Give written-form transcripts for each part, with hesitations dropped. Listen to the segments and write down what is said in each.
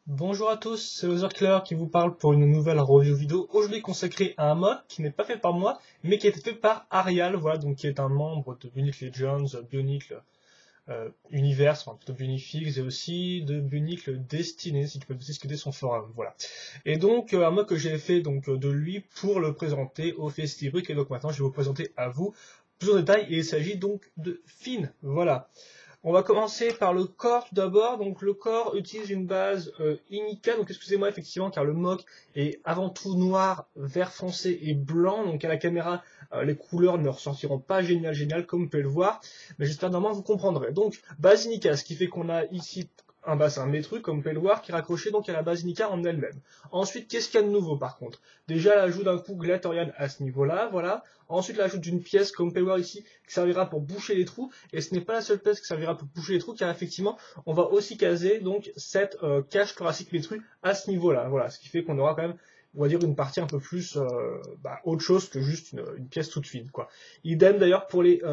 Bonjour à tous, c'est Otherclair qui vous parle pour une nouvelle review vidéo, aujourd'hui consacrée à un mod qui n'est pas fait par moi, mais qui a été fait par Arial, voilà, donc qui est un membre de Bionicle Legends, Bionicle Universe, enfin plutôt Bionifix, et aussi de Bionicle Destiny, si tu peux discuter son forum, voilà. Et donc, un mod que j'ai fait donc de lui pour le présenter au Festibrick, et donc maintenant je vais vous présenter à vous plus en détail, et il s'agit donc de Finn, voilà. On va commencer par le corps tout d'abord. Donc le corps utilise une base Inika, donc excusez-moi effectivement car le mock est avant tout noir, vert foncé et blanc. Donc à la caméra, les couleurs ne ressortiront pas génial comme vous pouvez le voir, mais j'espère normalement vous comprendrez. Donc base Inika, ce qui fait qu'on a ici un bassin métru, comme vous pouvez le voir, qui est raccroché donc à la base Inika en elle-même. Ensuite, qu'est-ce qu'il y a de nouveau par contre? Déjà l'ajout d'un coup Glatorian à ce niveau-là, voilà. Ensuite l'ajout d'une pièce, comme vous pouvez le voir ici, qui servira pour boucher les trous, et ce n'est pas la seule pièce qui servira pour boucher les trous, car effectivement, on va aussi caser donc cette cage thoracique métrue à ce niveau-là, voilà, ce qui fait qu'on aura quand même, on va dire, une partie un peu plus autre chose que juste une pièce toute fine, quoi. Idem d'ailleurs pour les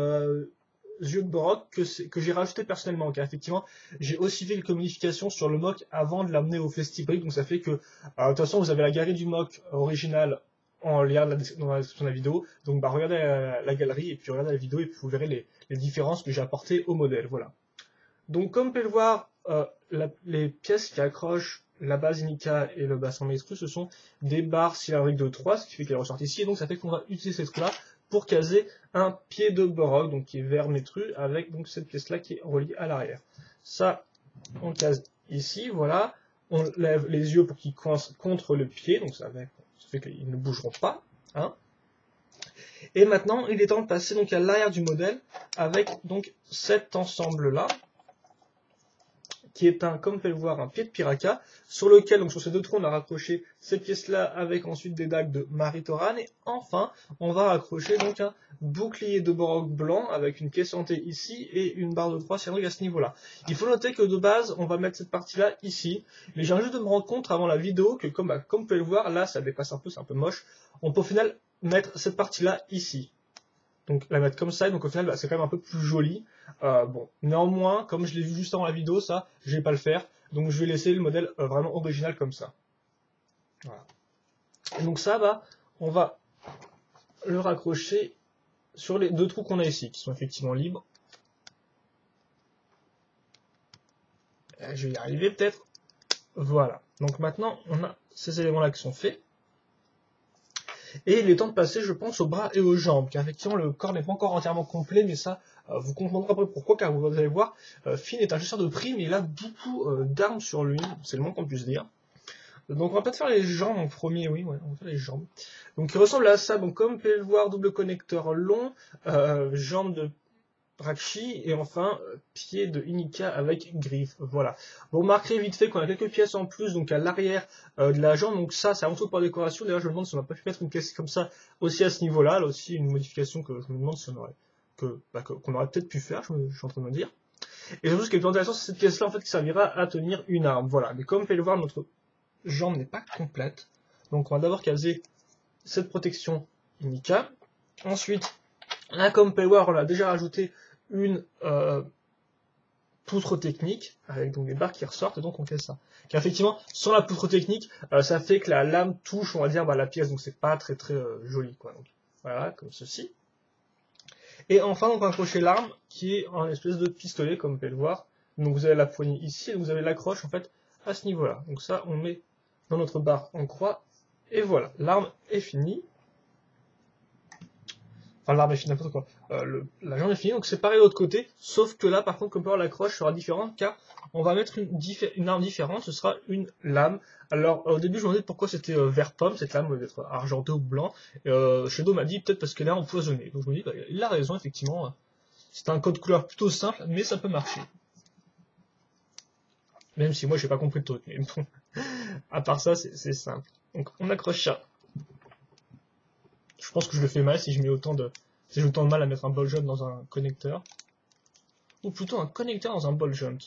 yeux de Borok que j'ai rajouté personnellement, car effectivement, j'ai aussi fait quelques modifications sur le mock avant de l'amener au Festibrick, donc ça fait que, de toute façon, vous avez la galerie du mock original en lien dans la description de la vidéo. Donc regardez la galerie et puis regardez la vidéo et puis vous verrez les différences que j'ai apportées au modèle. Voilà. Donc comme vous pouvez le voir, les pièces qui accrochent la base Inika et le bassin métru, ce sont des barres cylindriques de 3, ce qui fait qu'elles ressortent ici. Et donc ça fait qu'on va utiliser ces trous-là pour caser un pied de Borok, donc qui est vert métru, avec donc cette pièce-là qui est reliée à l'arrière. Ça, on case ici, voilà. On lève les yeux pour qu'ils coincent contre le pied, donc ça fait qu'ils ne bougeront pas. Hein. Et maintenant, il est temps de passer donc à l'arrière du modèle avec donc cet ensemble-là, qui est comme vous pouvez le voir, un pied de Piraka, sur lequel, donc sur ces deux trous, on a raccroché cette pièce-là avec ensuite des dagues de Maritoran, et enfin, on va raccrocher donc un bouclier de Borok blanc avec une pièce hantée ici et une barre de 3 cylindriques à ce niveau-là. Il faut noter que de base, on va mettre cette partie-là ici, mais j'ai juste de me rendre compte avant la vidéo que comme vous pouvez le voir, là, ça dépasse un peu, c'est un peu moche, on peut au final mettre cette partie-là ici. Donc la mettre comme ça, et donc au final c'est quand même un peu plus joli. Bon, néanmoins, comme je l'ai vu juste avant la vidéo, ça, je vais pas le faire. Donc je vais laisser le modèle vraiment original comme ça. Voilà. Et donc ça, on va le raccrocher sur les deux trous qu'on a ici, qui sont effectivement libres. Je vais y arriver peut-être. Voilà. Donc maintenant, on a ces éléments-là qui sont faits. Et il est temps de passer, je pense, aux bras et aux jambes, car effectivement le corps n'est pas encore entièrement complet, mais ça, vous comprendrez après pourquoi, car vous allez voir, Finn est un chasseur de primes, mais il a beaucoup d'armes sur lui, c'est le moins qu'on puisse dire. Donc on va peut-être faire les jambes en premier, oui, ouais, on va faire les jambes. Donc il ressemble à ça, donc comme vous pouvez le voir, double connecteur long, jambes de Rakshi, et enfin, pied de Inika avec griffe, voilà. Vous remarquerez vite fait qu'on a quelques pièces en plus, donc à l'arrière de la jambe, donc ça, c'est avant tout pour la décoration. D'ailleurs, je me demande si on n'a pas pu mettre une pièce comme ça aussi à ce niveau-là, là aussi une modification que je me demande si on aurait, qu'on aurait peut-être pu faire, je suis en train de me dire. Et surtout, ce qui est plus intéressant, c'est cette pièce-là, en fait, qui servira à tenir une arme, voilà. Mais comme vous pouvez le voir, notre jambe n'est pas complète, donc on va d'abord caser cette protection Inika. Ensuite, là, comme vous pouvez le voir, on a déjà rajouté une poutre technique avec donc des barres qui ressortent, et donc on fait ça. Car effectivement, sans la poutre technique, ça fait que la lame touche, on va dire, la pièce, donc c'est pas très joli, quoi. Donc voilà, comme ceci. Et enfin, on va accrocher l'arme qui est en espèce de pistolet, comme vous pouvez le voir. Donc vous avez la poignée ici, et vous avez l'accroche en fait à ce niveau-là. Donc ça, on met dans notre barre en croix, et voilà, l'arme est finie. Enfin, l'arme est finie, n'importe quoi. La jambe est finie, donc c'est pareil de l'autre côté, sauf que là, par contre, comme peut voir, l'accroche sera différente, car on va mettre une arme différente, ce sera une lame. Alors, au début, je me demandais pourquoi c'était vert pomme, cette lame, devait être argentée ou blanc. Shadow m'a dit peut-être parce qu'elle est empoisonnée. Donc je me dis, il a raison, effectivement. C'est un code couleur plutôt simple, mais ça peut marcher. Même si moi, j'ai pas compris le truc, mais bon. À part ça, c'est simple. Donc, on accroche ça. Je pense que je le fais mal si je mets autant de mal à mettre un ball joint dans un connecteur. Ou plutôt un connecteur dans un ball joint.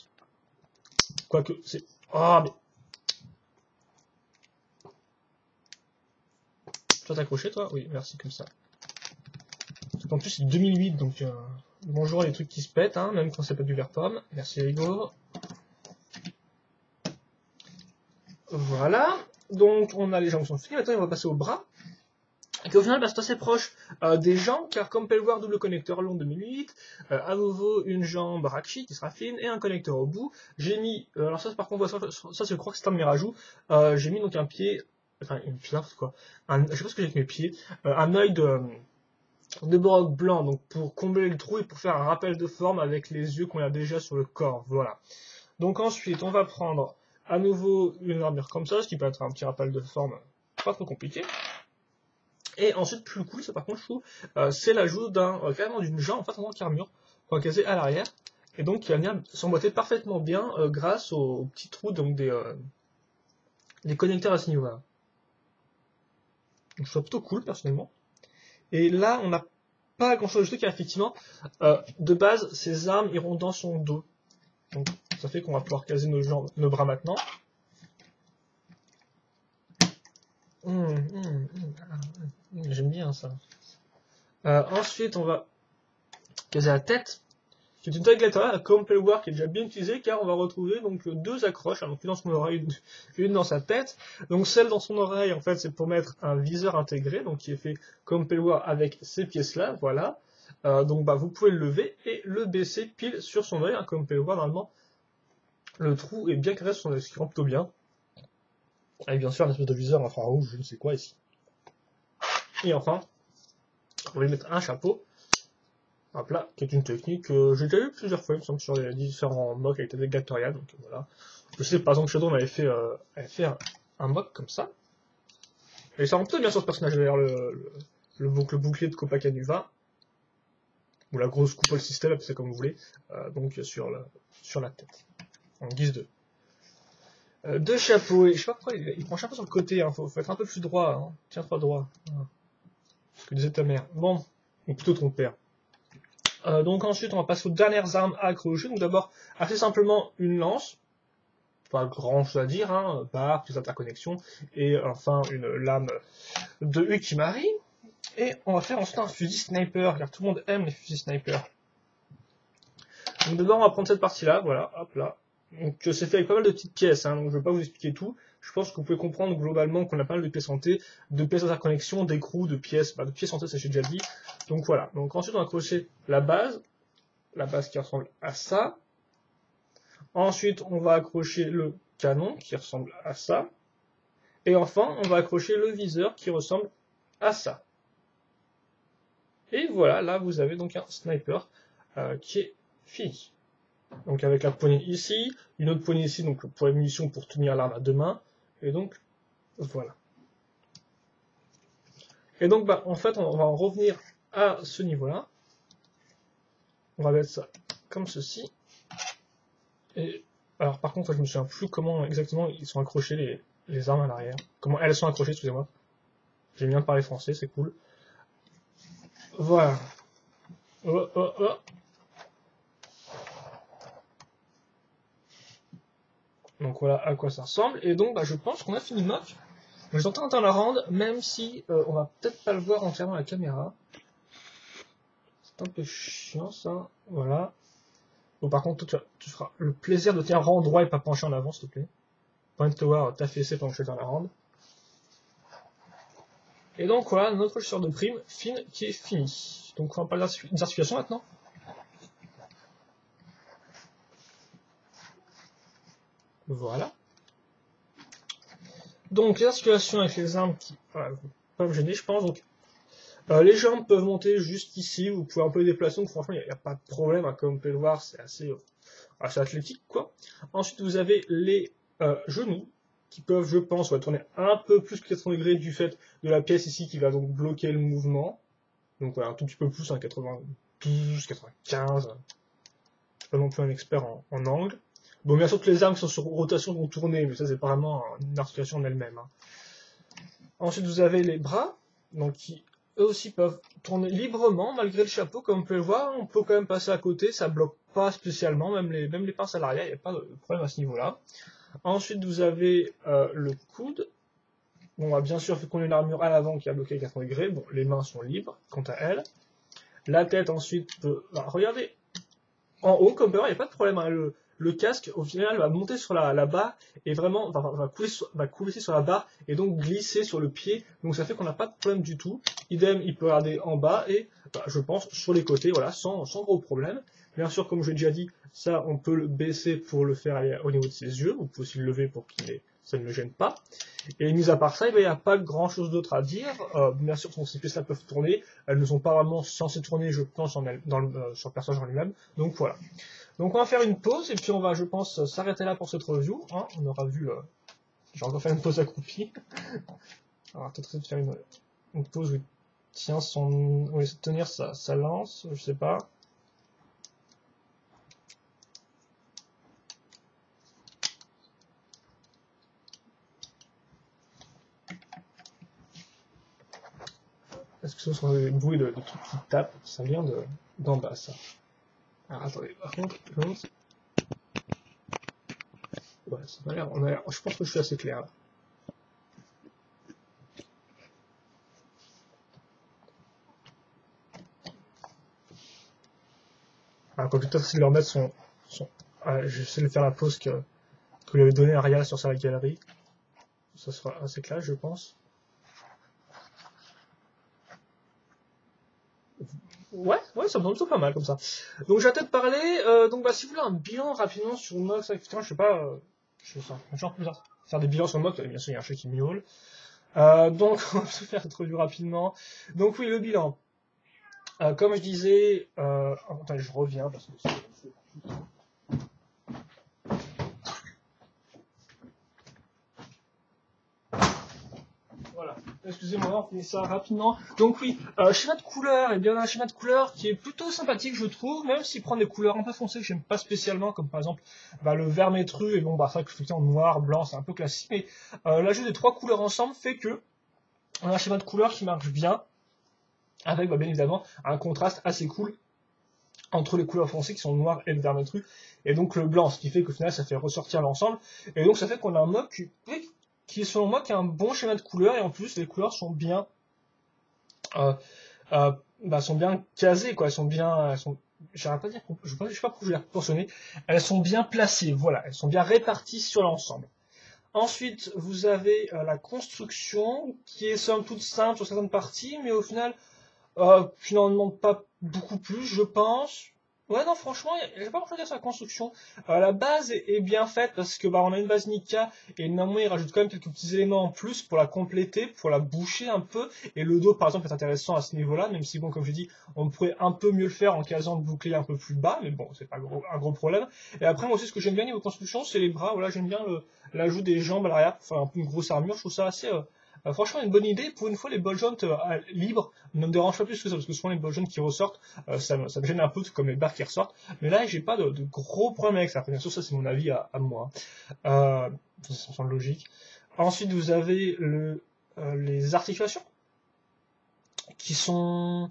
Quoique, c'est... Ah, mais... Toi, t'as accroché, toi? Oui, merci, comme ça. En plus, c'est 2008, donc... bonjour les trucs qui se pètent, hein, même quand c'est pas du vert pomme. Merci, Rigo. Voilà. Donc on a les jambes qui sont finies. Maintenant on va passer aux bras. Et au final, bah, c'est assez proche des jambes, car comme on peut le voir, double connecteur long 2008, à nouveau une jambe Rakshi qui sera fine, et un connecteur au bout. J'ai mis, alors ça par contre, ça je crois que c'est un de mes rajouts, j'ai mis donc un pied, enfin une pied, quoi, je sais pas ce que j'ai avec mes pieds, un œil de broc blanc, donc pour combler le trou et pour faire un rappel de forme avec les yeux qu'on a déjà sur le corps, voilà. Donc ensuite, on va prendre à nouveau une armure comme ça, ce qui peut être un petit rappel de forme pas trop compliqué. Et ensuite, plus cool, ça par contre, je trouve, c'est l'ajout carrément d'une jambe en fait en tant qu'armure, qu'on va caser à l'arrière, et donc qui va venir s'emboîter parfaitement bien grâce aux petits trous donc des connecteurs à ce niveau-là. Donc je trouve plutôt cool personnellement. Et là, on n'a pas grand-chose de truc, car effectivement, de base, ces armes iront dans son dos. Donc ça fait qu'on va pouvoir caser nos bras maintenant. J'aime bien ça. Ensuite, on va caser la tête, qui est une taille latérale, comme on peut le voir, qui est déjà bien utilisée, car on va retrouver donc deux accroches, donc une dans son oreille, une dans sa tête. Donc celle dans son oreille, en fait, c'est pour mettre un viseur intégré, donc qui est fait, comme on peut le voir, avec ces pièces-là, voilà. Donc bah, vous pouvez le lever et le baisser pile sur son oeil, hein, comme on peut le voir, normalement, le trou est bien carré sur son oeil, ce qui rend plutôt bien. Et bien sûr, un espèce de viseur infrarouge, je ne sais quoi ici. Et enfin, on va lui mettre un chapeau. Hop là, qui est une technique que j'ai déjà eu plusieurs fois, il me semble, sur les différents mocks avec des Gatorial, donc voilà. Je sais par exemple que Shadow on avait fait un mock comme ça. Et ça rend plutôt bien sur ce personnage, d'ailleurs, le bouclier de Copacabana, ou la grosse coupole système, appelez ça comme vous voulez, donc sur la tête, en guise de chapeau. Et je sais pas pourquoi il prend un chapeau sur le côté, hein, faut être un peu plus droit, hein. Tiens-toi droit. Voilà. Ce que disait ta mère. Bon, ou plutôt ton père. Donc ensuite, on va passer aux dernières armes à accrocher. Donc d'abord, assez simplement, une lance. Pas grand chose à dire, hein, barre, plus interconnexion. Et enfin, une lame de Ukimari. Et on va faire ensuite un fusil sniper, car tout le monde aime les fusils sniper. Donc d'abord, on va prendre cette partie-là, voilà, hop là. Donc c'est fait avec pas mal de petites pièces, hein, donc je ne vais pas vous expliquer tout. Je pense que vous pouvez comprendre globalement qu'on a pas mal de pièces santé, de pièces d'interconnexion, d'écrous, de pièces santé, ça j'ai déjà dit. Donc voilà. Donc ensuite on va accrocher la base qui ressemble à ça. Ensuite on va accrocher le canon qui ressemble à ça. Et enfin on va accrocher le viseur qui ressemble à ça. Et voilà, là vous avez donc un sniper qui est fini. Donc avec la poignée ici, une autre poignée ici, donc pour les munitions pour tenir l'arme à deux mains. Et donc, voilà. Et donc, bah, en fait, on va en revenir à ce niveau-là. On va mettre ça comme ceci. Et alors, par contre, je me souviens plus comment exactement ils sont accrochés les armes à l'arrière. Comment elles sont accrochées, excusez-moi. J'ai bien parlé français, c'est cool. Voilà. Oh, oh, oh. Donc voilà à quoi ça ressemble. Et donc, bah, je pense qu'on a fini le mock. Je suis en train de la rendre, même si on va peut-être pas le voir entièrement à la caméra. C'est un peu chiant ça. Voilà. Bon, par contre, tu feras le plaisir de tenir rang droit et pas pencher en avant, s'il te plaît. Point Tower, t'as fait essai pendant que je suis dans la rende. Et donc voilà, notre chasseur de prime fine qui est fini. Donc on va parler des articulations maintenant. Voilà. Donc les articulations avec les armes qui voilà, vont pas me gêner, je pense. Donc les jambes peuvent monter jusqu'ici, vous pouvez un peu les déplacer, donc franchement il n'y a pas de problème, hein, comme vous pouvez le voir, c'est assez athlétique quoi. Ensuite vous avez les genoux qui peuvent, je pense, tourner un peu plus que 80 degrés du fait de la pièce ici qui va donc bloquer le mouvement. Donc voilà, un tout petit peu plus, hein, 92, 95. Je suis pas non plus un expert en angle. Bon, bien sûr que les armes qui sont sur rotation vont tourner, mais ça c'est pas vraiment une articulation en elle-même. Hein. Ensuite vous avez les bras, donc qui eux aussi peuvent tourner librement malgré le chapeau, comme on peut le voir, on peut quand même passer à côté, ça bloque pas spécialement, même les pinces à l'arrière, il n'y a pas de problème à ce niveau-là. Ensuite vous avez le coude. Bon, bien sûr, vu qu'on a une armure à l'avant qui a bloqué les 80 degrés, bon, les mains sont libres, quant à elles. La tête, ensuite, peut... regardez, en haut, comme peut voir, il n'y a pas de problème. Hein. Le le casque au final va monter sur la barre et vraiment va couler sur la barre et donc glisser sur le pied. Donc ça fait qu'on n'a pas de problème du tout. Idem, il peut regarder en bas et je pense sur les côtés, voilà, sans gros problème. Bien sûr, comme je l'ai déjà dit, ça on peut le baisser pour le faire aller au niveau de ses yeux. Vous pouvez aussi le lever pour que ça ne le gêne pas. Et mis à part ça, il n'y a pas grand chose d'autre à dire. Bien sûr, ces pièces-là peuvent tourner. Elles ne sont pas vraiment censées tourner, je pense, sur le personnage en lui-même. Donc voilà. Donc on va faire une pause et puis on va, je pense, s'arrêter là pour cette review. Hein. On aura vu. J'ai encore fait une pause accroupie. On va peut-être essayer de faire une pause où il tient où il essaie de tenir sa lance, je sais pas. Est-ce que ce sont des bruits de trucs qui tapent? Ça vient d'en bas, ça. Alors attendez, par contre, ouais, ça m'a l'air, je pense que je suis assez clair là. Alors, quand je vais peut-être essayer de leur mettre j'essaie de faire la pause que lui avait donnée Arya sur sa galerie. Ça sera assez clair, je pense. Ouais, ça me semble plutôt pas mal comme ça. Donc je vais peut-être parler, si vous voulez un bilan rapidement sur Mox, etc., je sais pas, genre bizarre. Faire des bilans sur Mox, bien sûr il y a un chat qui miaule. Donc on va se faire cette revue rapidement. Donc oui, le bilan. Comme je disais, attendez, je reviens parce que c'est... Voilà, excusez-moi, on finit ça rapidement. Donc oui, schéma de couleur, et bien un schéma de couleur qui est plutôt sympathique, je trouve, même s'il prend des couleurs un peu foncées que j'aime pas spécialement, comme par exemple le vert métru, et bon, c'est vrai que effectivement noir, blanc, c'est un peu classique, mais l'ajout des trois couleurs ensemble fait que on a un schéma de couleur qui marche bien, avec bien évidemment un contraste assez cool entre les couleurs foncées qui sont noires et le vert métru, et donc le blanc, ce qui fait qu'au final ça fait ressortir l'ensemble, et donc ça fait qu'on a un mob qui selon moi qui a un bon schéma de couleurs, et en plus les couleurs sont bien sont bien casées, quoi. Elles sont bien, j'arrête pas de dire, je sais pas pourquoi je vais les proportionner. Elles sont bien placées, voilà. Elles sont bien réparties sur l'ensemble. Ensuite, vous avez la construction qui est somme toute simple sur certaines parties, mais au final, qui n'en demande pas beaucoup plus, je pense. Ouais, non, franchement, j'ai pas grand-chose à dire sur la construction. La base est bien faite parce que on a une base Nika et néanmoins il rajoute quand même quelques petits éléments en plus pour la compléter, pour la boucher un peu. Et le dos, par exemple, est intéressant à ce niveau-là, même si, bon, comme je dis, on pourrait un peu mieux le faire en casant le bouclier un peu plus bas, mais bon, c'est pas un gros problème. Et après, moi aussi, ce que j'aime bien niveau construction, c'est les bras. Voilà, j'aime bien l'ajout des jambes à l'arrière pour faire un peu une grosse armure. Je trouve ça assez... franchement, une bonne idée. Pour une fois, les ball joints libres ne me dérangent pas plus que ça, parce que souvent les ball joints qui ressortent, ça me gêne un peu, comme les barres qui ressortent. Mais là, j'ai pas de gros problèmes avec ça. Bien sûr, ça c'est mon avis à moi. Ça me semble logique. Ensuite, vous avez les articulations qui sont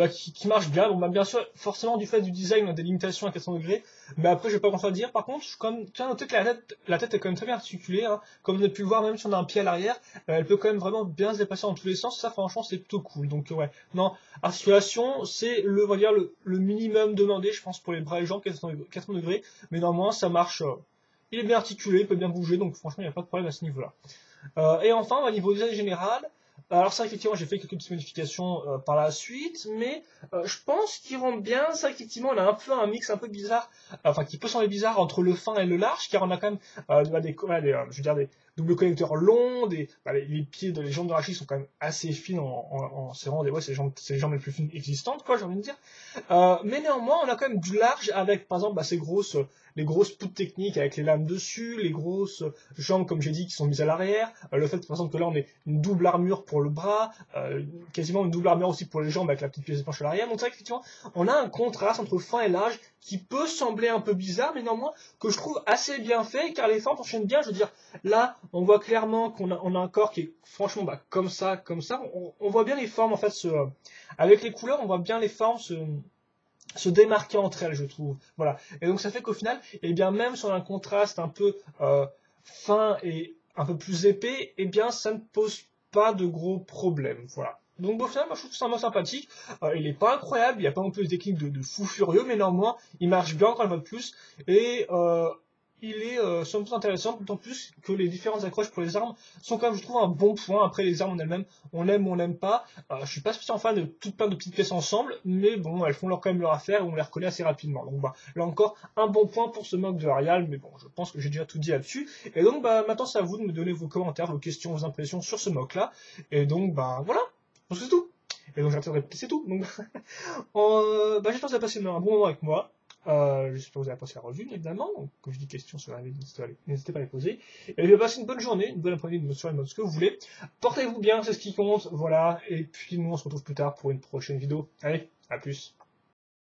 qui marchent bien. Donc bien sûr, forcément du fait du design, on a des limitations à 400 degrés, mais après je vais pas grand chose à dire. Par contre, je tiens à noter que la tête est quand même très bien articulée, hein. Comme vous avez pu le voir, même si on a un pied à l'arrière, elle peut quand même vraiment bien se déplacer dans tous les sens. Ça, franchement, c'est plutôt cool. Donc ouais, non, articulation, c'est on va dire le minimum demandé, je pense, pour les bras et les jambes, 400 degrés, mais néanmoins ça marche. Il est bien articulé, il peut bien bouger, donc franchement, il n'y a pas de problème à ce niveau-là. Et enfin, au niveau design général, alors ça, effectivement, j'ai fait quelques petites modifications par la suite, mais je pense qu'il rend bien. Ça, effectivement, on a un peu un mix un peu bizarre, enfin qui peut sembler bizarre entre le fin et le large, car on a quand même des doubles connecteurs longs, les pieds les jambes de Rachid sont quand même assez fines c'est vraiment c'est les jambes les plus fines existantes, quoi, j'ai envie de dire. Mais néanmoins, on a quand même du large avec, par exemple, les grosses poutres techniques avec les lames dessus, les grosses jambes, comme j'ai dit, qui sont mises à l'arrière, le fait, par exemple, que là, on ait une double armure pour le bras, quasiment une double armure aussi pour les jambes avec la petite pièce de planche à l'arrière. Donc c'est vrai qu'effectivement, on a un contraste entre fin et large qui peut sembler un peu bizarre, mais néanmoins que je trouve assez bien fait, car les formes s'enchaînent bien. Je veux dire, là, on voit clairement qu'on a un corps qui est franchement comme ça. On voit bien les formes, en fait, avec les couleurs, on voit bien les formes se démarquer entre elles, je trouve. Voilà. Et donc ça fait qu'au final, eh bien même sur un contraste un peu fin et un peu plus épais, eh bien ça ne pose pas de gros problèmes. Voilà. Donc au final, moi je trouve que c'est un mode sympathique. Il est pas incroyable, il n'y a pas non plus des techniques de fou furieux, mais néanmoins, il marche bien encore une fois de plus. Et il est somme toute intéressant, d'autant plus que les différentes accroches pour les armes sont quand même, je trouve, un bon point. Après, les armes en elles-mêmes, on aime ou on n'aime pas. Je suis pas spécialement fan de toutes plein de petites pièces ensemble, mais bon, elles font quand même leur affaire et on les reconnaît assez rapidement. Donc bah, là encore, un bon point pour ce mode de Arial, mais bon, je pense que j'ai déjà tout dit là-dessus. Et donc bah, maintenant c'est à vous de me donner vos commentaires, vos questions, vos impressions sur ce mode-là. Et donc bah voilà, je pense que c'est tout. Et donc j'arrête de répéter, c'est tout. Donc bah, j'espère que vous avez passé un bon moment avec moi. J'espère que vous avez apprécié la revue, évidemment. Donc, comme je dis questions sur la vidéo, n'hésitez pas à les poser. Et je vais passer une bonne journée, une bonne après-midi, une bonne soirée, ce que vous voulez. Portez-vous bien, c'est ce qui compte, voilà. Et puis nous, on se retrouve plus tard pour une prochaine vidéo. Allez, à plus.